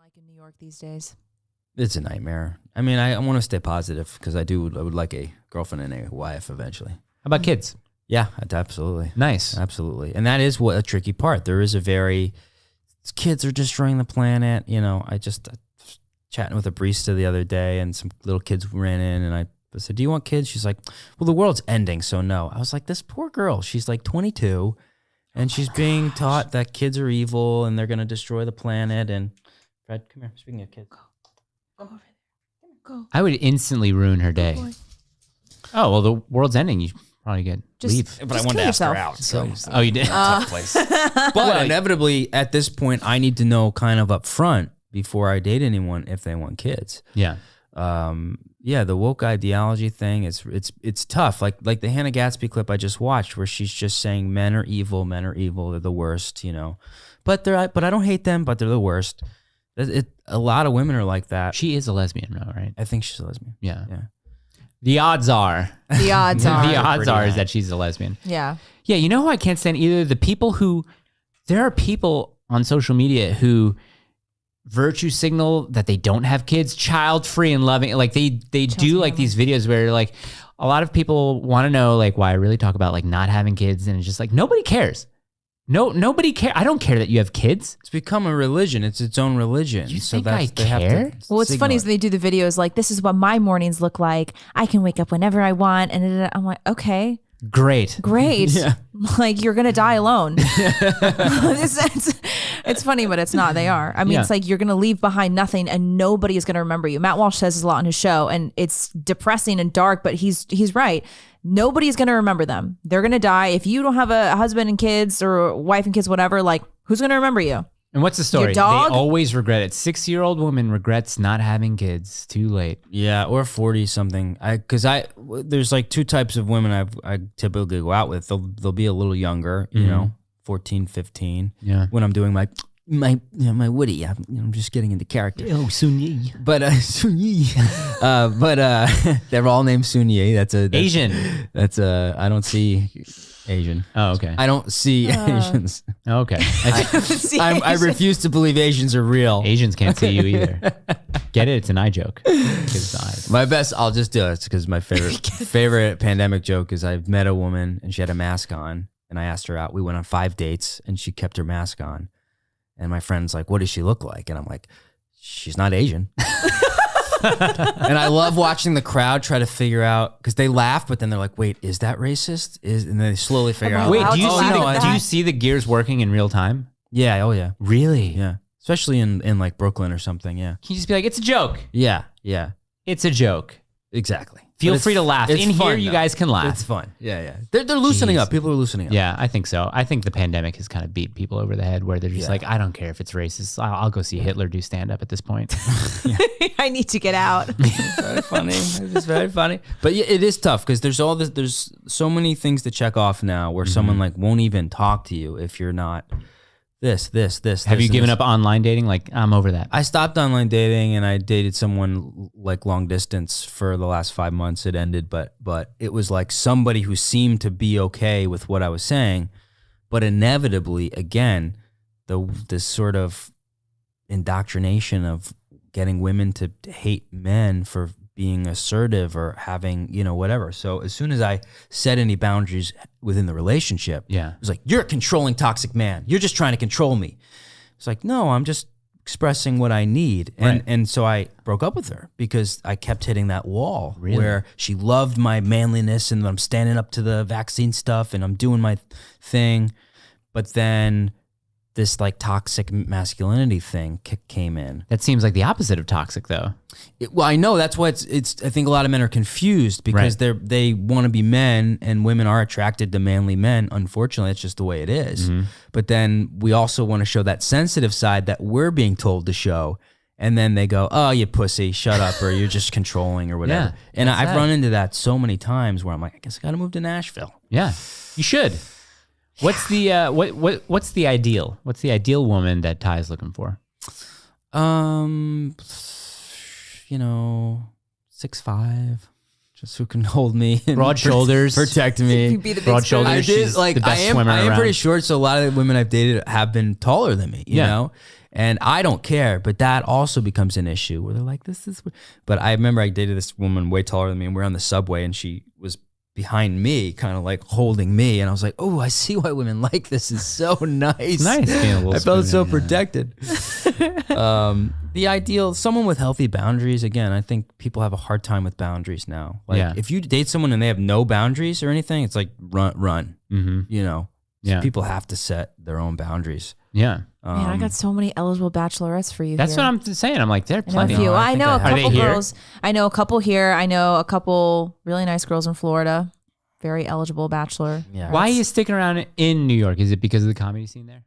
like in New York these days? It's a nightmare. I mean, I want to stay positive because I would like a girlfriend and a wife eventually. How about kids? Yeah, absolutely. Nice. Absolutely. And that is what a tricky part. There is kids are destroying the planet. You know, I was chatting with a barista the other day and some little kids ran in and I said, do you want kids? She's like, well, the world's ending, so no. I was like, this poor girl, she's like 22 and she's being taught that kids are evil and they're going to destroy the planet. And Fred, come here. Speaking of kids. Go over there. Go. I would instantly ruin her day. Boy. Oh, well, the world's ending. You probably get leave. But Just I wanted to kill ask her yourself. out. So Oh, you did? tough place. But inevitably, at this point, I need to know kind of up front before I date anyone if they want kids. Yeah. Yeah, the woke ideology thing it's tough. Like the Hannah Gatsby clip I just watched, where she's just saying men are evil, they're the worst, you know. But I don't hate them, but they're the worst. A lot of women are like that. She is a lesbian, though, right? I think she's a lesbian. Yeah. Yeah. The odds are. The odds are. The odds Pretty are is high. that she's a lesbian. Yeah. Yeah, you know who I can't stand either? The people who, there are people on social media who virtue signal that they don't have kids, child free and loving. Like they do like these videos where like a lot of people want to know like why I really talk about like not having kids, and it's just like nobody cares. Nobody care. I don't care that you have kids. It's become a religion. It's its own religion. You so think that's, I they have care? to Well, what's signal funny is it. they do the videos like, this is what my mornings look like. I can wake up whenever I want. And I'm like, okay, Great. great. Like, you're going to die alone. It's funny, but it's not. They are. I mean, Yeah. it's like you're going to leave behind nothing and nobody is going to remember you. Matt Walsh says this a lot on his show, and it's depressing and dark, but he's right. Nobody's going to remember them. They're going to die. If you don't have a husband and kids or wife and kids, whatever, like, who's going to remember you? And what's the story? Your dog? They always regret it. 6-year-old woman regrets not having kids. Too late. Yeah, or 40 something. There's like two types of women I typically go out with. They'll be a little younger, you know, 14, 15. Yeah. When I'm doing my Woody, I'm just getting into character. Oh, Sunyi. But they're all named Sunyi. That's Asian. I don't see Asian. Oh, okay. I don't see Asians. Okay. I refuse to believe Asians are real. Asians can't see you either. Get it? It's an eye joke. Because eyes. My best, I'll just do it because my favorite pandemic joke is I met a woman and she had a mask on and I asked her out. We went on 5 dates and she kept her mask on. And my friend's like, what does she look like? And I'm like, she's not Asian. And I love watching the crowd try to figure out, because they laugh, but then they're like, wait, is that racist? And they slowly figure out. Wait, do you allowed see to the, laugh do at you that? see the gears working in real time? Yeah, oh yeah. Really? Yeah. Especially in like Brooklyn or something, yeah. Can you just be like, it's a joke? Yeah, It's a joke. exactly. Feel But free to laugh. it's In here, fun, you though. guys can laugh. It's fun. Yeah. They're loosening Jeez. up. People are loosening up. Yeah, I think so. I think the pandemic has kind of beat people over the head where they're just Yeah. like, I don't care if it's racist. I'll go see Hitler do stand up at this point. I need to get out. Very funny. It's very funny. But yeah, it is tough because there's so many things to check off now where someone like won't even talk to you if you're not this. Have you given up online dating? Like, I'm over that. I stopped online dating and I dated someone like long distance for the last 5 months. It ended, but it was like somebody who seemed to be okay with what I was saying, but inevitably, again, this sort of indoctrination of getting women to hate men for being assertive or having, whatever. So as soon as I set any boundaries within the relationship, Yeah. it was like, you're a controlling toxic man. You're just trying to control me. It's like, no, I'm just expressing what I need. And so I broke up with her because I kept hitting that wall where she loved my manliness and I'm standing up to the vaccine stuff and I'm doing my thing. But then this like toxic masculinity thing came in. That seems like the opposite of toxic, though. Well, I know that's why it's. I think a lot of men are confused because they want to be men, and women are attracted to manly men. Unfortunately, it's just the way it is. But then we also want to show that sensitive side that we're being told to show, and then they go, "Oh, you pussy, shut up," or "You're just controlling," or whatever. Yeah, and that's I've that. run into that so many times where I'm like, I guess I got to move to Nashville. Yeah, you should. What's the what's the ideal? What's the ideal woman that Ty is looking for? 6'5", just who can hold me, and Broad shoulders, protect me. Be the big Broad spoon. shoulders. I did She's like the best I am swimmer pretty around. short, so a lot of the women I've dated have been taller than me, you know. And I don't care, but that also becomes an issue where they're like, this is, but I remember I dated this woman way taller than me and we were on the subway and she was behind me, kind of like holding me. And I was like, oh, I see why women like this. Is so nice. It's nice being a little I felt so spoon, yeah. protected. The ideal, someone with healthy boundaries, again, I think people have a hard time with boundaries now. Like Yeah. if you date someone and they have no boundaries or anything, it's like run, Mm-hmm. you know? So Yeah. people have to set their own boundaries. Yeah. Man, I got so many eligible bachelorettes for you. That's here. what I'm saying. I'm like, there are I know a plenty. few. No, I I think know I a have. Are they couple here? girls. I know a couple here. I know a couple really nice girls in Florida. Very eligible bachelor. Yeah. Why are you sticking around in New York? Is it because of the comedy scene there?